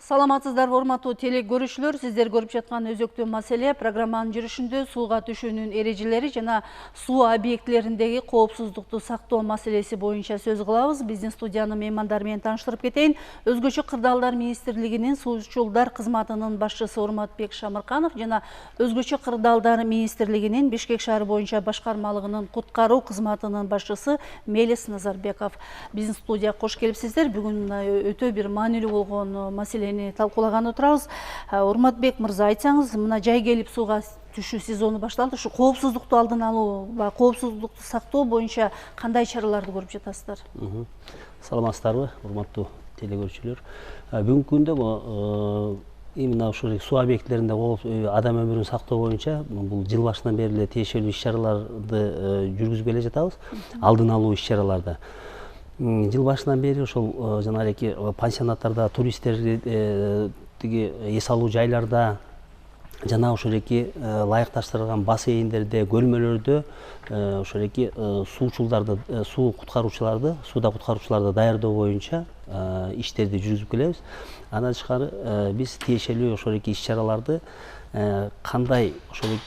Саламатсыздарбы урматтуу теле көрүүчүлөр, сиздер көрүп жаткан өзөктүү маселе программанын жүрүшүндө сууга түшүүнүн эрежелери жана суу объектилериндеги коопсуздукту сактоо маселеси боюнча сөз кылабыз. Биздин студиянын меймандары менен тааныштырып кетейин. Өзгөчө кырдаалдар министрлигинин суучулдар кызматынын башчысы Урматбек Шамырканов жана өзгөчө кырдаалдар министрлигинин Бишкек шаары боюнча башкармалыгынын куткаруу кызматынын башчысы Мелис Назарбеков. Биздин студияга кош келипсиздер. Бүгүн өтө бир маанилүү болгон маселени талкуулаган отурабыз. Урматбек мырза, айтсаңыз, мына жай келип сууга түшүү сезону башталды. Ушу коопсуздукту алдын алуу ва коопсуздукту сактоо боюнча кандай чараларды көрүп жатасыздар? Саламатсыздарбы, урматтуу теле көрүүчүлөр. Бүгүнкү күндө именно ушул суу объектилеринде адам өмүрүн сактоо боюнча бул жыл башынан бери эле тиешелүү иш-чараларды жүргүзүп келе жатабыз. Алдын алуу иш-чараларды. Жыл башынан бери ошол жанагы пансионаттарда, туристтерди эс алуу жайларда жана ошол ылайыкташтырылган бассейндерде, көлмөлөрдө ошол суучулдарды, суу куткаруучуларды, сууда куткаруучуларды даярдоо боюнча иштерди жүргүзүп келебиз. Андан тышкары биз тиешелүү ошол иш-чараларды кандай ошол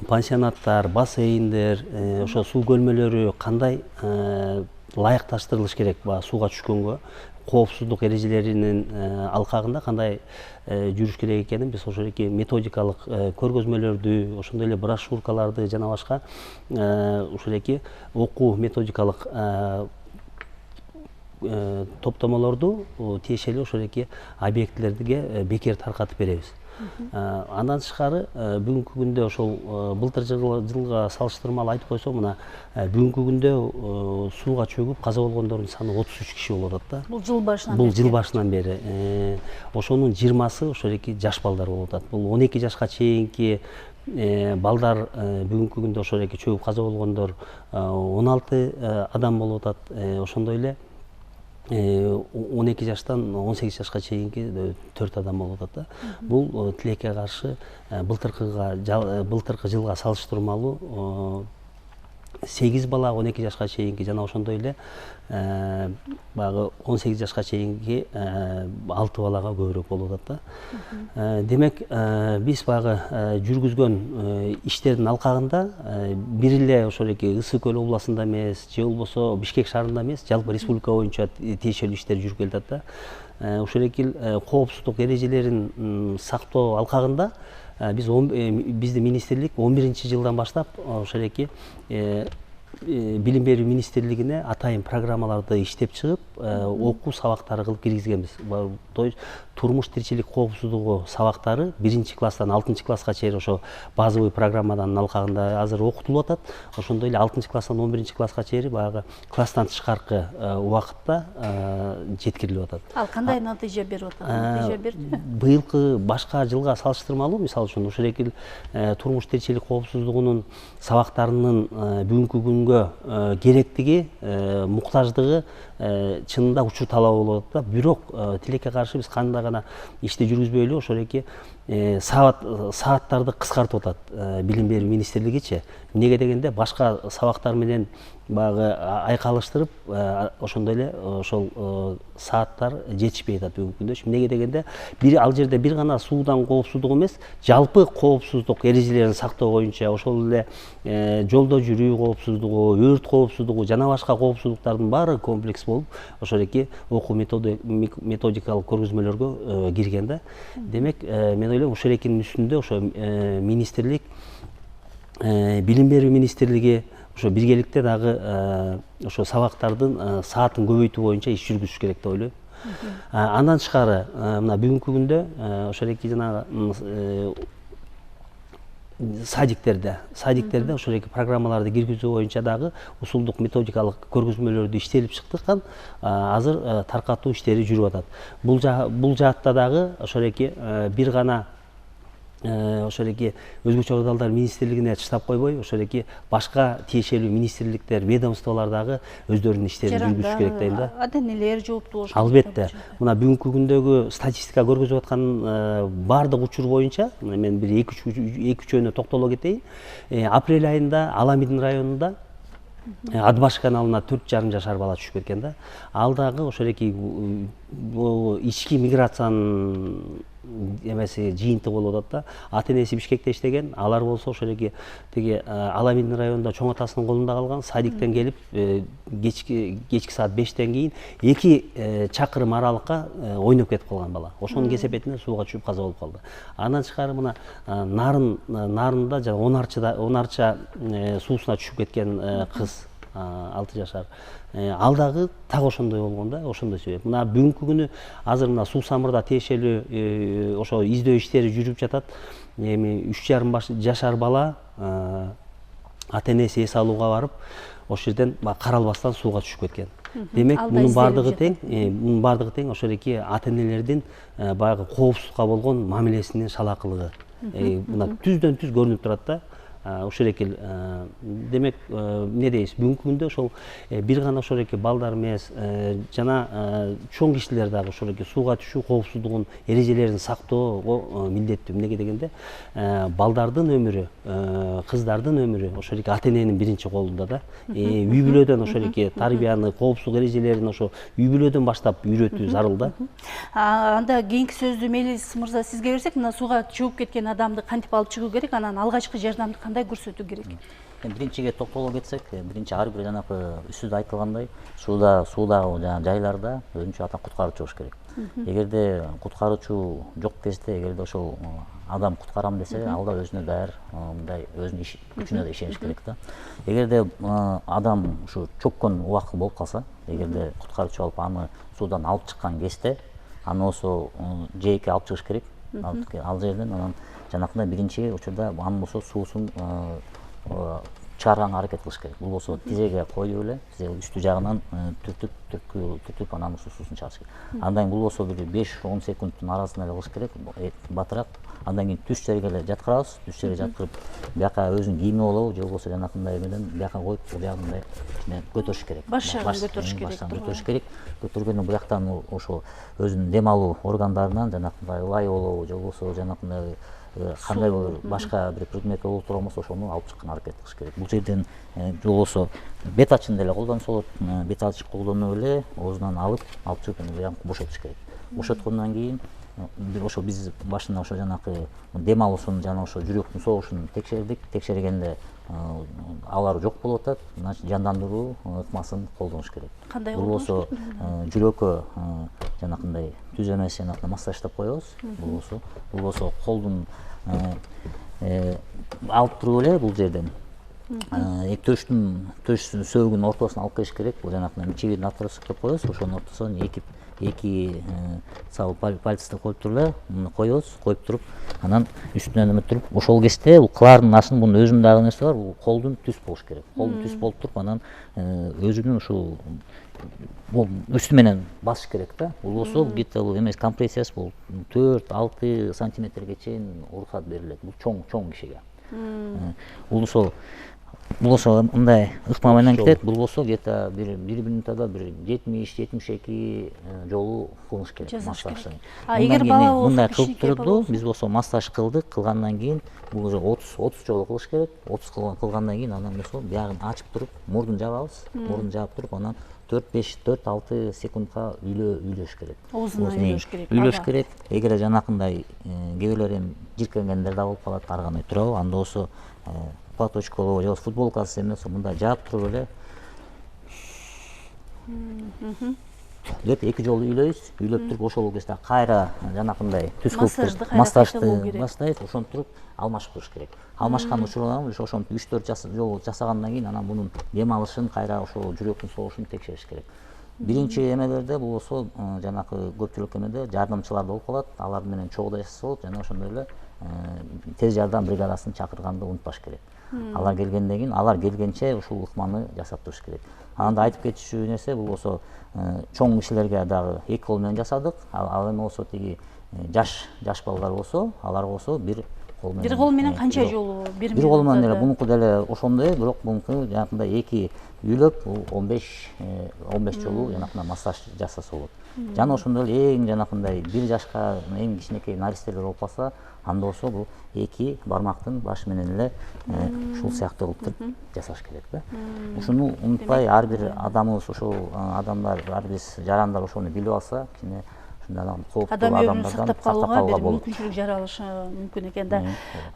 пансионаттар, бассейндер, ошо суу көлмөлөрү кандай ылайыкташтырылыш керек сууга түшкөнгө, коопсуздук эрежелеринин алкагында кандай жүрүш керек экенин биз ошол методикалык көргөзмөлөрдү, ошондой эле брошюркаларды жана башка ошол окуу методикалык топтомолорду тиешелүү ошол объектилерге бекер таркатып беребиз. Андан тышкары бүгүнкү күндө ошол былтыр жылга салыштырмалуу айтып койсок, мына бүгүнкү күндө сууга чөгүп каза болгондордун саны 33 киши болуп атат да. Бул жыл башынан бери. Бул жыл башынан бери. Ошонун 20сы ошол жаш балдар болуп атат. Бул 12 жашка чейинки балдар бүгүнкү күндө ошол чөгүп каза болгондор 16 адам болуп атат. Ошондой эле 12 жаштан 18 жашка чейинки 4 адам болуп атат да. Бул тилекке каршы былтыркы жылга салыштырмалуу 8 бала 12 жашка чейинки жана ошондой эле баягы 18 жашка чейинки 6 балага көбүрөөк болуп атат да. Демек, биз баягы жүргүзгөн иштердин алкагында бир эле ошол Ысык көл областында эмес, же болбосо Бишкек шаарында эмес, жалпы республика боюнча тиешелүү иштер жүрүп келатат да. Ошол коопсуздук эрежелерин сактоо алкагында биздин министрлик 11-жылдан баштап ошол Билим берүү министрлигине атайын программаларды иштеп чыгып, окуу сабактары кылып киргизгенбиз. Турмуш тиричилик коопсуздугу сабактары 1-класстан 6-класска чейин ошо базовый программадан алкагында азыр окутулуп атат. Ошондой эле 6-класстан 11-класска чейин баягы класстан тышкаркы убакытта жеткирилип атат. Ал кандай натыйжа берип атат? Натыйжа бердиби? Быйылкы башка жылга салыштырмалуу, мисалы үчүн ошол турмуш тиричилик коопсуздугунун сабактарынын бүгүнкү күнгө керектиги, муктаждыгы чынында учур талабы болуп атат да. Бирок тилекке каршы биз кандай гана ишти жүргүзбөйлү ошол сааттарды кыскартып атат Билим берүү министрлигичи. Эмнеге дегенде башка сабактар менен баягы айкалыштырып, ошондой эле ошол сааттар жетишпей атат бүгүнкү күндө. Эмнеге дегенде ал жерде бир гана суудан коопсуздук эмес, жалпы коопсуздук эрежелерин сактоо боюнча ошол эле жолдо жүрүү коопсуздугу, өрт коопсуздугу жана башка коопсуздуктардын баары комплекс болуп ошол окуу методикалык көргөзмөлөргө кирген да. Демек, мен ойлойм ошол үстүндө ошо министрлик, Билим берүү министрлиги ошо биргеликте дагы ошо сабактардын саатын көбөйтүү боюнча иш жүргүзүш керек деп ойлойм. Андан тышкары мына бүгүнкү күндө ошол жанагы садиктерде ошол программаларды киргизүү боюнча дагы усулдук методикалык көргөзмөлөрдү иштелип чыктыккан, азыр таркатуу иштери жүрүп атат. Бул жаатта дагы ошол бир гана ошол өзгөчө кырдаалдар министрлигине штаб койбой, ошол башка тиешелүү министрликтер, ведомстволор дагы өздөрүнүн иштерин жүргүзүш керек дейм да. Аденелер жооптуу болуш керек. Албетте. Мына бүгүнкү күндөгү статистика көргөзүп аткан баардык учур боюнча мен бир 2-3 жөнү токтоло кетейин. Апрель айында Аламидин районунда Адбаш каналына 4,5 жашар бала түшүп кеткен да. Ал дагы ошол эки ички миграциянын эмеси жыйынтыгы болуп атат да. Ата энеси Бишкекте иштеген, алар болсо ошол эки тиги Аламин районунда чоң атасынын колунда калган. Садиктен келип кечки саат 5тен кийин 2 чакырым аралыкка ойноп кетип калган бала. Ошонун кесепетинен сууга түшүп каза болуп калды. Андан тышкары мына нарында жана 10 арча суусуна түшүп кеткен кыз 6 жашар. Ал дагы так ошондой болгон да, ошондой себеп. Мына бүгүнкү күнү азыр мына Суу Самырда тиешелүү ошо издөө иштери жүрүп жатат. Эми 3,5 жашар бала ата энеси эс алууга барып, ошол жерден каралбастан сууга түшүп кеткен. Демек, мунун бардыгы тең ошол эки ата энелердин баягы коопсуздукка болгон мамилесинин шалакылыгы. Мына түздөн түз көрүнүп турат да. Ошол эки демек эмне дейбиз, бүгүнкү күндө ошол бир гана ошол эки балдар эмес, жана чоң кишилер дагы ошол эки сууга түшүү коопсуздугунун эрежелерин сактоого милдеттүү. Эмнеге дегенде, балдардын өмүрү, кыздардын өмүрү ошол эки ата эненин биринчи колунда да. Үй бүлөдөн ошол эки тарбияны, коопсуздук эрежелерин ошо үй бүлөдөн баштап үйрөтүү зарыл да. Анда кийинки сөздү Мелис мырза сизге берсек, мына сууга чөгүп кеткен адамды кантип алып чыгуу керек, анан алгачкы жардамды кандай көрсөтүү керек? Биринчиге токтоло кетсек, биринчи ар бир жанакы үстүдө айтылгандай, суудагы жайларда өзүнчө ата куткаруучу болуш керек. Эгерде куткаруучу жок кезде, эгерде ошол адам куткарам десе, ал да өзүнө даяр, мындай өзүнүн күчүнө да ишениш керек да. Эгерде адам ушу чөккөн убакыт болуп калса, эгерде куткаруучу алып аны суудан алып чыккан кезде, аны болсо жээкке алып чыгыш керек. Ал жерден анан жанакындай биринчи учурда анын болсо суусун чыгарганга аракет кылыш керек. Бул болсо тизеге коюп эле, тизеге үстү жагынан түртүп анан суусун чыгарыш керек. Андан кийин бул болсо бир 5-10 секундтун арасында эле кылыш керек, батыраак. Андан кийин түз жерге эле жаткырабыз, түз жерге жаткырып, бияка өзүнүн кийими болобу, же болбосо жанакындай эмеден бияка коюп, биягындай көтөрүш керек. Баш жагын көтөрүш керек. Көтөргөндөн бияктан ошо өзүнүн дем алуу органдарынан жанакындай лай болобу, же болбосо жанакындай кандай башка бир предмет болуп тура болсо ошону алып чыкканга аракет кылыш керек. Бул жерден же болбосо бет ачын деле колдонсо болот. Бет ачы колдонуп эле оозунан алып чыгып бошотуш керек. Бошоткондон кийин ошо биз башында ошо жанакы дем алуусун жана ошо жүрөктүн согушун текшердик. Текшергенде алар жок болуп атат, значит жандандыруу ыкмасын колдонуш керек. Кандай бул болсо жүрөккө жанакындай түз эмес жанакындай массаждап коебуз. Бул болсо колдун алып туруп эле бул жерден төштүн сөөгүнүн ортосуна алып келиш керек. Бул жанакындай мичигидин отросок деп коебуз. Ошонун ортосуна эки пальцты коюп туруп эле коебуз. Коюп туруп, анан үстүнөн эме туруп, ошол кезде бул кылардын ашын бунун өзүнүн дагы нерсе бар. Бул колдун түз болуш керек. Колдун түз болуп туруп, анан өзүнүн ушул үстү менен басыш керек да. Бул болсо где-то эмес компрессиясы бул 4-6 сантиметрге чейин уруксат берилет. Бул чоң кишиге. Бул болсо мындай ыкма менен кетет. Бул болсо где-то бир минутада бир 70-72 жолу кылыш керек массаж. Эгер бала болсо мындай кылып турду, биз болсо массаж кылдык. Кылгандан кийин бул уже 30 жолу кылыш керек. 30 кылгандан кийин анан болсо биягын ачып туруп, мурдун жабабыз. Мурдун жаап туруп, анан 4-5-4-6 секундка үйлөш керек. Оозуна үйлөш керек. Эгер жанакындай кээ бирлер эми жиркенгендер да болуп калат, ар кандай турабы. Анда болсо платочка болобу, же футболкасы эмес, мындай жаап туруп эле деп 2 жолу үйлөйбүз. Үйлөп туруп ошол кезде кайра жанакындай түз кылып массажды баштайбыз. Ошентип туруп алмашып туруш керек. Алмашкан учурда ошентип 3-4 жолу жасагандан кийин анан мунун дем алышын, кайра ошол жүрөктүн согушун текшериш керек. Биринчи эмелерде бул болсо жанакы көпчүлүк эмеде жардамчылар болуп калат. Алар менен чогуу жашаса болот, жана ошондой эле тез жардам бригадасын чакырганды унутпаш керек. Алар келгенден кийин, алар келгенче ушул ыкманы жасап туруш керек. Анда айтып кетишүү нерсе, бул болсо чоң кишилерге дагы 2 кол менен жасадык. Ал эми болсо тиги жаш балдар болсо, алар болсо бир Бир кол менен канча жолу? Бир кол менен деле мунуку деле ошондой, бирок мунуку жанакындай эки үйлөп 15 жолу жанакындай массаж жасаса болот. Жана ошондой эле эң жанакындай 1 жашка эң кичинекей наристелер болуп калса, анда болсо бул эки бармактын башы менен эле ушул сыяктуу кылып туруп жасаш керек да. Ушуну унутпай ар бир адамыбыз, ошол адамдар, ар бир жарандар ошону билип алса, кичине адам өмүрүн сактап калууга бир мүмкүнчүлүк жаралышы мүмкүн экен да.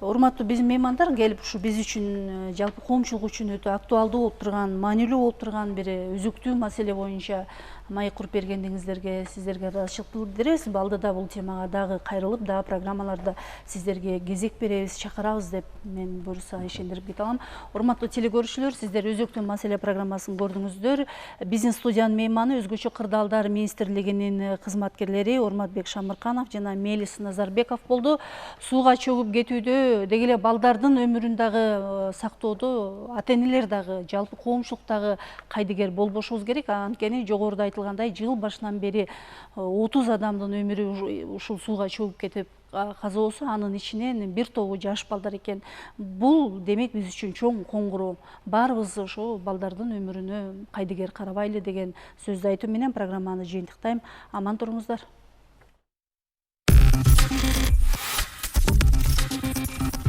Урматтуу биздин меймандар келип ушу биз үчүн, жалпы коомчулук үчүн өтө актуалдуу болуп турган, маанилүү болуп турган бир өзүктүү маселе боюнча маек куруп бергендиңиздерге сиздерге ыраазычылык билдиребиз. Алдыда бул темага дагы кайрылып, дагы программаларда сиздерге кезек беребиз, чакырабыз деп мен буюрса ишендирип кете алам. Урматтуу телекөрүүчүлөр, сиздер өзөктүү маселе программасын көрдүңүздөр. Биздин студиянын мейманы өзгөчө кырдаалдар министрлигинин кызматкерлери Орматбек Шамырканов жана Мелис Назарбеков болду. Сууга чөгүп кетүүдө деги эле балдардын өмүрүн дагы сактоодо ата-энелер дагы, жалпы коомчулук дагы кайдыгер болбошубуз керек. Анткени жогоруда айтылгандай, жыл башынан бери 30 адамдын өмүрү ушул сууга чөгүп кетип каза болсо, анын ичинен бир тобу жаш балдар экен. Бул демек биз үчүн чоң коңгуроо. Баарыбыз ошо балдардын өмүрүнө кайдыгер карабайлы деген сөздү айтуу менен программаны жыйынтыктайм. Аман туруңуздар.